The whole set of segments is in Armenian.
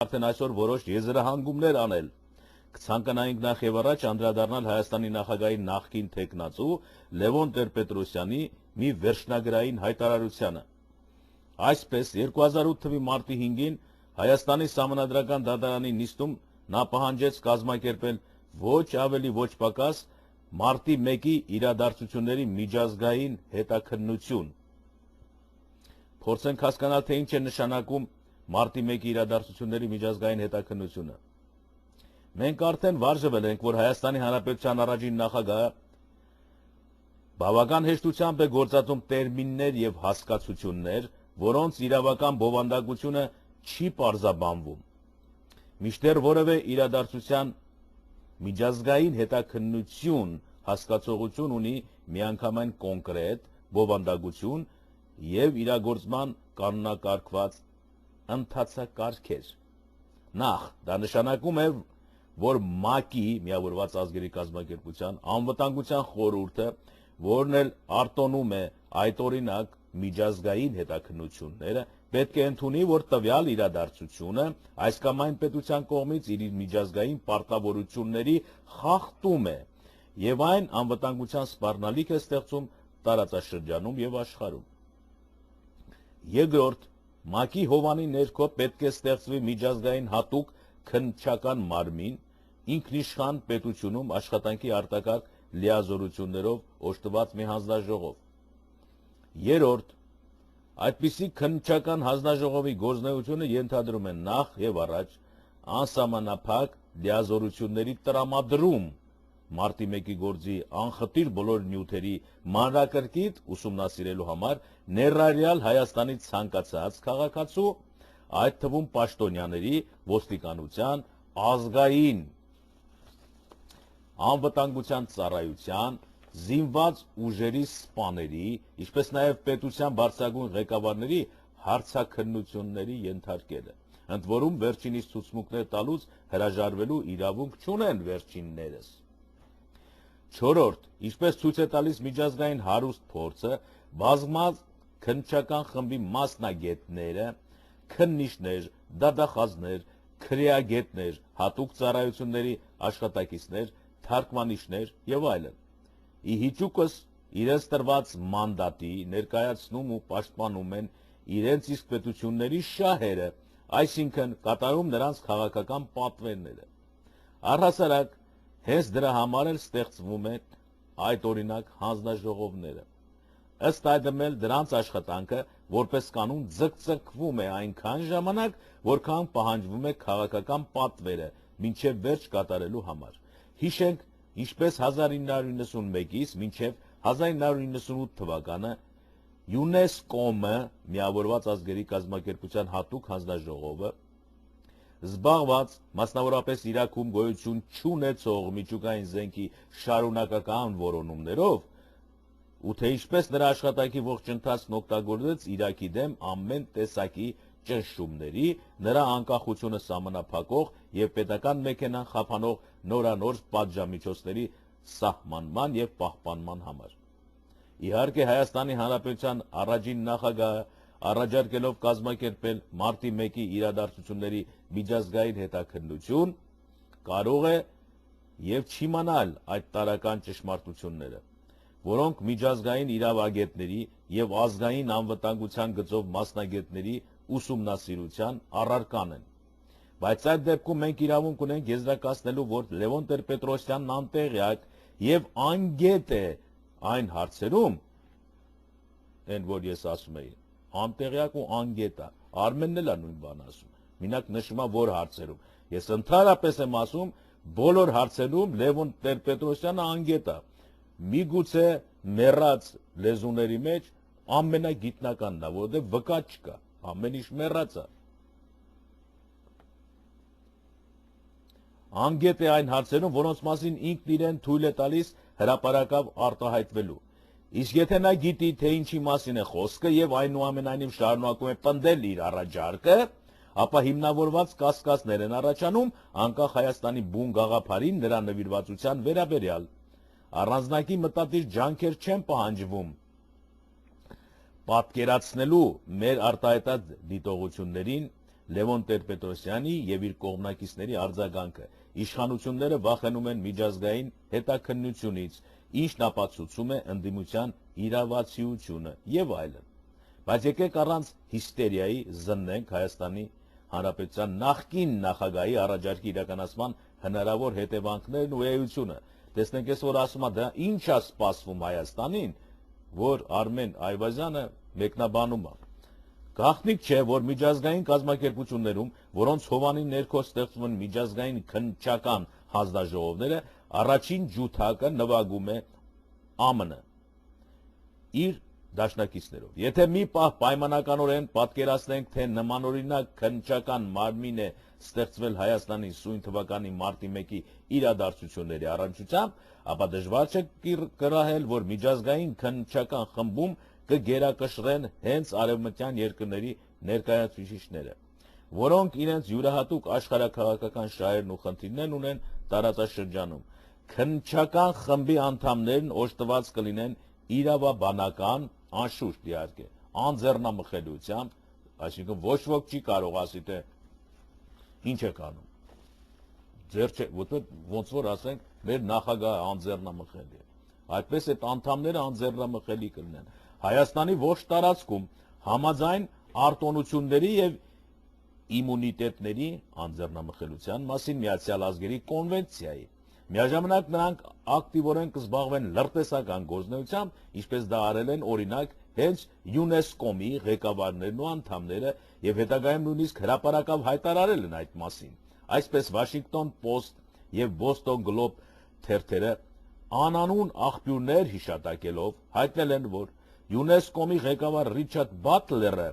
արդեն այսօր որոշ եզրահանգումներ անել։ Կցանկանայինք նախ եւ առաջ անդրադառնալ Հայաստանի նախագահի նախկին թեկնածու Լևոն Տեր-Պետրոսյանի մի վերջնագրային հայտարարությանը։ Այսպես 2008 թվականի մարտի 5-ին Հայաստանի Սահմանադրական դատարանի նիստում նա պահանջեց կազմակերպել ոչ ավելի ոչ պակաս մարտի 1-ի իրադարձությունների միջազգային հետաքննություն։ Փորձենք հասկանալ, թե ինչ է նշանակում մարտի 1-ի իրադարձությունների միջազգային հետաքննությունը։ Մենք արդեն վարժվել ենք, որ Հայաստանի Հանրապետության առաջին նախագահը բավական հեշտությամբ է գործածում տերմիններ եւ հասկացություններ, որոնց իրավական բովանդակությունը չի պարզաբանվում։ Մինչդեռ որևէ իրադարձության միջազգային հետաքննություն հասկացողություն ունի միանգամայն կոնկրետ բովանդակություն եւ իրագործման կանոնակարգված ընթացակարգեր։ Նախ դա նշանակում է, որ ՄԱԿ-ի Միավորված ազգերի կազմակերպության անվտանգության խորհուրդը, որն էլ արտոնում է այդ օրինակ միջազգային հետաքննությունները, պետք է ընդունի, որ տվյալ իրադարձությունը այս կամ այն պետության կողմից իր միջազգային պարտավորությունների խախտում է եւ այն անվտանգության սպառնալիք է ստեղծում տարածաշրջանում եւ աշխարհում։ Երկրորդ, ՄԱԿ-ի հովանի ներքո պետք է ստեղծվի միջազգային հատուկ քննչական մարմին, ինքնիշխան պետությունում աշխատանքի արտակարգ լիազորություններով օժտված մի հանձնաժողով։ Երրորդ, այդպիսի քննչական հանձնաժողովի գործունեությունը ենթադրում է նախ եւ առաջ անսահմանափակ լիազորությունների տրամադրում մարտի 1-ի գործի անխտիր բոլոր նյութերի մանրակրկիտ ուսումնասիրելու համար ներառյալ Հայաստանի ցանկացած քաղաքացու, այդ թվում պաշտոնյաների, ոստիկանության, ազգային անվտանգության ծառայության, զինված ուժերի սպաների, ինչպես նաև պետության բարձրագույն ղեկավարների հարցաքննությունների ենթարկելը, ընդ որում վերջինիս ցուցմունքներ տալուց հրաժարվելու իրավունք չունեն վերջիններս։ Չորրորդ, ինչպես ցույց է տալիս միջազգային հարուստ փորձը, բազմած քննչական խմբի մասնագետները, քննիչներ, դատախազներ, քրեագետներ, հատուկ ծառայությունների աշխատակիցներ, թարգմանիչներ եւ այլն, ի հիճուկս իրենց տրված մանդատի ներկայացնում ու պաշտպանում են իրենց իսկ պետությունների շահերը, այսինքն կատարում նրանց քաղաքական պատվերները։ Առհասարակ, հենց դրա համար էլ ստեղծվում են այդ օրինակ հանձնաժողովները։ Ըստ այդմ էլ դրանց աշխատանքը որպես կանոն ձգձգվում է այնքան ժամանակ, որքան պահանջվում է քաղաքական պատվերը մինչև վերջ կատարելու համար։ Հիշենք, ինչպես 1991-ից մինչև 1998 թվականը ՅՈՒՆԵՍԿՕ-ը Միավորված ազգերի կազմակերպության հատուկ հանձնաժողովը զբաղված մասնավորապես Իրաքում գոյություն չունեցող միջուկային զենքի շարունակական որոնումներով ու թե ինչպես նրա աշխատանքի ողջ ընթացքն օգտագործեց Իրաքի դեմ ամեն տեսակի ճնշումների, նրա անկախությունը սահմանափակող եւ պետական մեքենան խափանող նորանոր պատժամիջոցների սահմանման եւ պահպանման համար։ Իհարկե Հայաստանի Հանրապետության առաջին նախագահը առաջարկելով կազմակերպել մարտի 1-ի իրադարձությունների միջազգային հետաքննություն կարող է եւ չիմանալ այդ տարական ճշմարտությունները, որոնք միջազգային իրավագետների եւ ազգային անվտանգության գծով մասնագետների ուսումնասիրության առարկան են։ Բայց այդ դեպքում մենք իրավունք ունենք եզրակացնելու, որ Լևոն Տեր-Պետրոսյանն անտեղյակ եւ անգետ է այն հարցերում, այն որ ես ասում էի, անտեղյակ ու անգետ է, Արմենն էլ է նույն բանը ասում, մենակ նշում է որ հարցերում, ես ընդհանրապես եմ ասում, բոլոր հարցերում Լևոն Տեր-Պետրոսյանը անգետ է, միգուցե մեռած լեզուների մեջ ամենագիտնականն է, որովհետեւ վկա չկա, ամեն ինչ մեռած է։ Անգետ է այն հարցերում, որոնց մասին ինքն իրեն թույլ է տալիս հրապարակավ արտահայտվելու։ Իսկ եթե նա գիտի, թե ինչի մասին է խոսքը եւ այնուամենայնիվ շարունակում է պնդել իր առաջարկը, ապա հիմնավորված կասկածներ են առաջանում անկախ Հայաստանի բուն գաղափարին նրա նվիրվածության վերաբերյալ։ Առանձնակի մտադիր ջանքեր չեն պահանջվում պատկերացնելու մեր արտահայտած դիտողություններին Լևոն Տեր-Պետրոսյանի եւ իր կողմնակիցների արձագանքը։ Իշխանությունները վախենում են միջազգային հետաքննությունից, ինչն ապացուցում է ընդդիմության իրավացիությունը եւ այլն։ Բայց եկեք առանց հիստերիայի զննենք Հայաստանի Հանրապետության նախկին նախագահի առաջարկի իրականացման հնարավոր հետևանքներն ու էությունը։ Տեսնենք այսօր ասում է դա ինչ է սպասվում Հայաստանին, որ Արմեն Այվազյանը մեկնաբանում է։ Գաղտնիք չէ, որ միջազգային կազմակերպություններում, որոնց հովանի ներքո ստեղծվում են միջազգային քննչական հանձնաժողովները, առաջին ջութակը նվագում է ԱՄՆ իր դաշնակիցներով։ Եթե մի պահ պայմանականորեն պատկերացնենք, թե նմանօրինակ քննչական մարմին է ստեղծվել Հայաստանի սույն թվականի մարտի 1-ի իրադարձությունների առնչությամբ, ապա դժվար չէ կռահել, որ միջազգային քննչական խմբում կգերակշռեն հենց արևմտյան երկրների ներկայացուցիչները, որոնք իրենց յուրահատուկ աշխարհաքաղաքական շահերն ու խնդիրներն ունեն տարածաշրջանում։ Քննչական խմբի անդամներն օժտված կլինեն իրավաբանական, անշուշտ իհարկե, անձեռնամխելիությամբ, այսինքն ոչ ոք չի կարող ասի, թե ինչ եք անում։ Ձեր չէ, ոնց որ ասենք, մեր նախագահը անձեռնամխելի է։ Այդպես այդ անդամները անձեռնամխելի կլինեն։ Հայաստանի ողջ տարածքում համաձայն արտոնությունների եւ իմունիտետների անձեռնամխելիության մասին Միացյալ Ազգերի կոնվենցիայի։ Միաժամանակ նրանք ակտիվորեն կզբաղվեն լրտեսական գործունեությամբ, ինչպես դա արել են օրինակ հենց ՅՈՒՆԵՍԿՕ-ի ղեկավարներն ու անդամները եւ հետագայում նույնիսկ հրապարակավ հայտարարել են այդ մասին։ Այսպես Washington Post եւ Boston Globe թերթերը անանուն աղբյուրներ հիշատակելով հայտնել են, որ ՅՈՒՆԵՍԿՕ-ի ղեկավար Ռիչարդ Բատլերը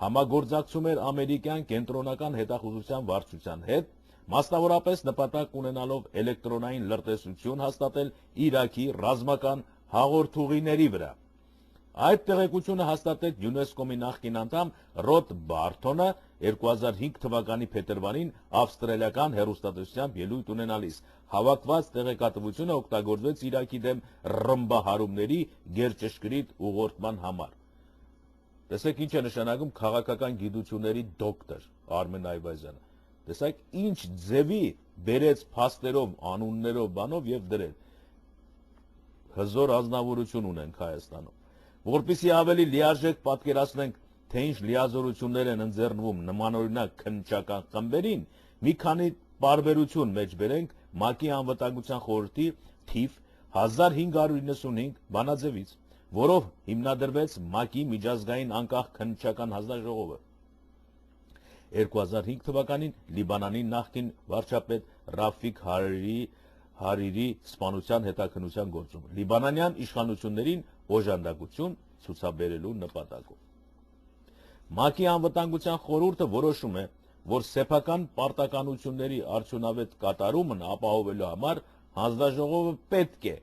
համագործակցում էր ամերիկյան կենտրոնական հետախուզության վարչության հետ, մասնավորապես նպատակ ունենալով էլեկտրոնային լրտեսություն հաստատել Իրաքի ռազմական հաղորդուղիների վրա։ Այդ տեղեկությունը հաստատեց ՅՈՒՆԵՍԿՕ-ի նախկին անդամ Ռոդ Բարթոնը 2005 թվականի փետրվարին ավստրալիական հեռուստատեսությամբ ելույթ ունենալիս։ Հավաքված տեղեկատվությունը օգտագործվեց Իրաքի դեմ ռմբահարումների գերճշգրիտ ուղղորդման համար։ Տեսեք ինչ է նշանակում քաղաքական գիտությունների դոկտոր Արմեն Այվազյանը։ Տեսեք ինչ ձևի բերեց փաստերով, անուններով, բանով եւ դրել։ Հզոր ազնվորություն ունենք Հայաստանում։ Որպեսզի ավելի լիարժեք պատկերացնենք, թե ինչ լիազորություններ են ընձեռնվում նմանօրինակ քննչական խմբերին, մի քանի բարբերություն մեջ բերենք ՄԱԿ-ի անվտանգության խորհրդի թիվ 1595 բանաձևից, որով հիմնադրվեց ՄԱԿ-ի միջազգային անկախ քննչական հանձնաժողովը։ 2005 թվականին Լիբանանի նախկին վարչապետ Ռաֆիկ Հարիրի սպանության հետաքննության գործում լիբանանյան իշխանություններին օժանդակություն ցուցաբերելու նպատակով։ ՄԱԿ-ի անվտանգության խորհուրդը որոշում է, որ սեփական պարտականությունների արդյունավետ կատարումն ապահովելու համար հանձնաժողովը պետք է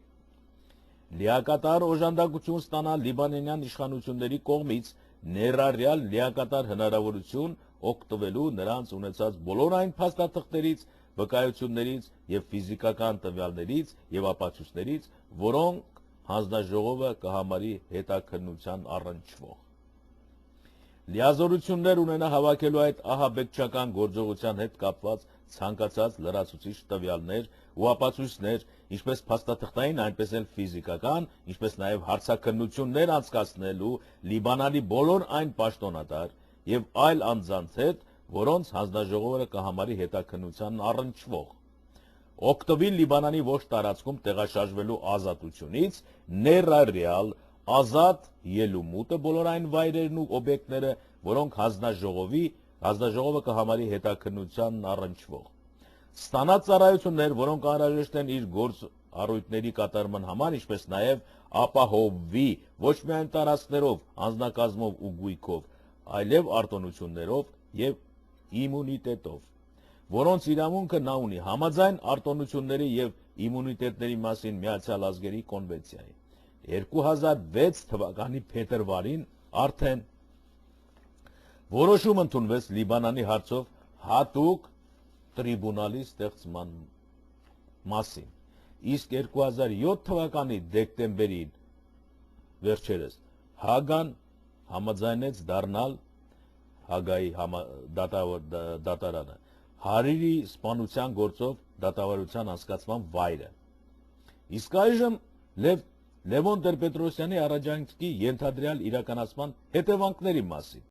լիակատար օժանդակություն ստանալ լիբանանյան իշխանությունների կողմից, ներառյալ լիակատար հնարավորություն օգտվելու նրանց ունեցած բոլոր այն փաստաթղթերից, վկայություններից եւ ֆիզիկական տվյալներից եւ ապացույցներից, որոնք հանձնաժողովը կհամարի հետաքննության առնչվող։ Լիազորություններ ունենա հավաքելու այդ ահաբեկչական գործողության հետ կապված ցանկացած լրացուցիչ տվյալներ ու ապացույցներ, ինչպես փաստաթղթային, այնպես էլ ֆիզիկական, ինչպես նաև հարցաքննություններ անցկացնելու Լիբանանի բոլոր այն պաշտոնատար եւ այլ անձանց հետ, որոնց հանձնաժողովը կհամարի հետաքննության առնչվող։ Օգտվի Լիբանանի ողջ տարածքում տեղաշարժվելու ազատությունից, ներառյալ ազատ ելումուտը բոլոր այն վայրերն ու օբյեկտները, որոնք հանձնաժողովը կհամարի հետաքննության առնչվող։ Ստանած ծառայություններ, որոնք անհրաժեշտ են իր գործ առույթների կատարման համար, ինչպես նաև ապահովվի ոչ միայն տարածքներով, անձնակազմով ու գույքով, այլև արտոնություններով եւ իմունիտետով, որոնց իրավունքը նա ունի համաձայն արտոնությունների եւ իմունիտետների մասին Միացյալ Ազգերի կոնվենցիայի։ 2006 թվականի փետրվարին արդեն որոշում ընդունվեց Լիբանանի հարցով հատուկ տրիբունալի ստեղծման մասին, իսկ 2007 թվականի դեկտեմբերին վերջերս Հագան համաձայնեց դառնալ Հագայի դատարանը, Հարիրի սպանության գործով դատավարության անցկացման վայրը։ Իսկ այժմ Լևոն Տեր-Պետրոսյանի առաջարկի ենթադրյալ իրականացման հետևանքների մասին։